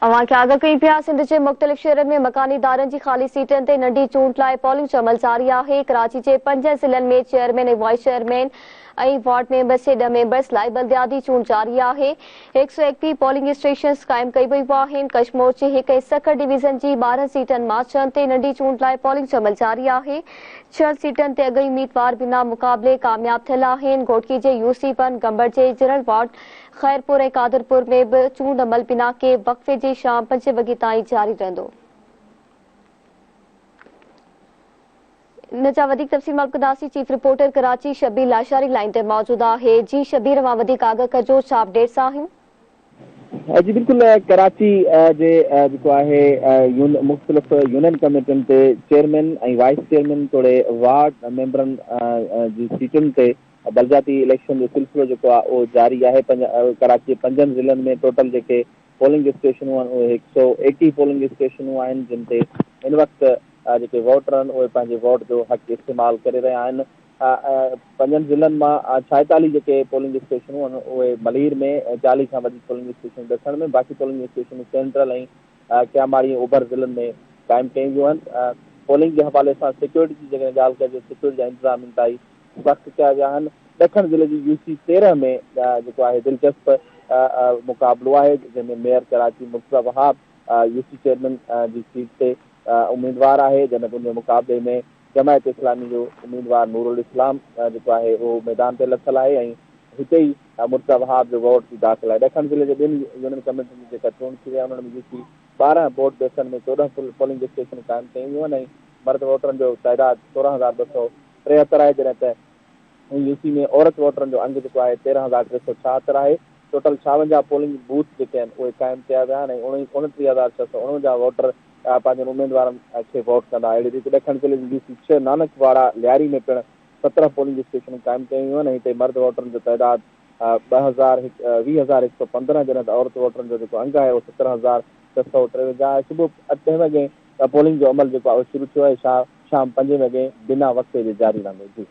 अवां खे आगाह कई पिया। सिंध जे मुख़्तलिफ़ शहरनि में मकानी इदारनि जी ख़ाली सीटनि ते नंढी चूंड लाइ पोलिंग जो अमल जारी आहे। कराची जे 5 ज़िलनि में चेयरमैन ऐं वाइस चेयरमैन ऐं वार्ड मेंबर्स ऐं 10 मेंबर्स लाइ बल्दियाती चूंड जारी आहे। 131 पोलिंग स्टेशन्स क़ाइमु कई वियूं आहिनि। कशमोर जे 1 ऐं 67 डिवीज़न जी 12 सीटनि मां 6 ते नंढी चूंड लाइ पोलिंग जो अमल जारी आहे। 6 सीटनि ते अॻई उम्मीदवार बिना मुक़ाबले कामयाब थियल आहिनि। घोटकी जे यूसी पन, गंबर जे जनरल वार्ड, खैरपुर ऐं कादरपुर में बि चूंड अमल बिना के वक़्फ़े जी शाम 5 वॻे ताईं जारी रहंदो। इन जा वधीक तफ़सील कंदासीं। Chief reporter Karachi Shabbir Lashari line ते मौजूद आहे। जी शबीर, अवां वधीक आगाह कजो, छा अपडेट्स आहिनि? जी बिल्कुल, कराची जे जेको आहे मुख़्तलिफ़ यूनियन कमेटियुनि ते चेयरमैन ऐं वाइस चेयरमैन तोड़े वार्ड मेंबरनि जी सीटुनि ते बल्दियाती इलेक्शन जो सिलसिलो जेको आहे उहो जारी आहे। कराची जे 5 ज़िलनि में टोटल जेके पोलिंग स्टेशनूं आहिनि उहे 180 पोलिंग स्टेशनूं आहिनि, जिन ते हिन वक़्तु जेके वोटर आहिनि उहे पंहिंजे वोट जो हक़ इस्तेमालु करे रहिया आहिनि। 5 ज़िलनि मां 46 जेके पोलिंग स्टेशनूं आहिनि उहे मलीर में, 40 खां वधीक पोलिंग स्टेशन ॾखण में, बाक़ी पोलिंग स्टेशन सेंट्रल ऐं क्यामाड़ी ओभर ज़िलनि में क़ाइमु कयूं वियूं आहिनि। पोलिंग जे हवाले सां सिक्योरिटी जी जॾहिं ॻाल्हि कजे, सिक्योरिटी जा इंतज़ाम इंतहाई सख़्तु कया विया आहिनि। ॾखण ज़िले जी यूसी 13 में जेको आहे दिलचस्प मुक़ाबिलो आहे, जंहिंमें mayor Karachi Murtaza Wahab UC chairman जी सीट ते उम्मीदवार आहे, जॾहिं उन मुक़ाबले में जमायत इस्लामी जो उम्मीदवार नूरुल इस्लाम जेको आहे उहो मैदान ते लथल आहे ऐं हिते ई मुर्तज़ा वहाब जो वोट जी दाख़िल आहे। ॾखण ज़िले जे 2 यूनियन कमेटियुनि जी जेका चूंड थी आहे, उन्हनि में यूसी 12 वोट बेसनि में 14 पोलिंग स्टेशन क़ाइमु कयूं वियूं आहिनि ऐं मर्द वोटरनि जो तइदाद 16,273 आहे, जॾहिं त यूसी में औरत वोटरनि जो अंग जेको आहे 13,376 आहे। टोटल 56 पोलिंग बूथ जेके आहिनि उहे क़ाइमु कया विया आहिनि ऐं 29,649 वोटर पंहिंजनि उम्मीदवारनि खे वोट कंदा। अहिड़ी रीति ॾखण ज़िले जी यूसी 6 नानकवाड़ा लियारी में पिणु 17 पोलिंग स्टेशनूं क़ाइमु कयूं वियूं आहिनि ऐं हिते मर्द वोटरनि जो तइदाद 20,115, जॾहिं त औरत वोटरनि जो जेको अंग आहे उहो 17,653 आहे। सुबुह 8 वॻे पोलिंग जो अमल जेको आहे उहो शुरू थियो आहे। शाम 5 वॻे बिना वक़्फ़े जे जारी रहंदो। जी।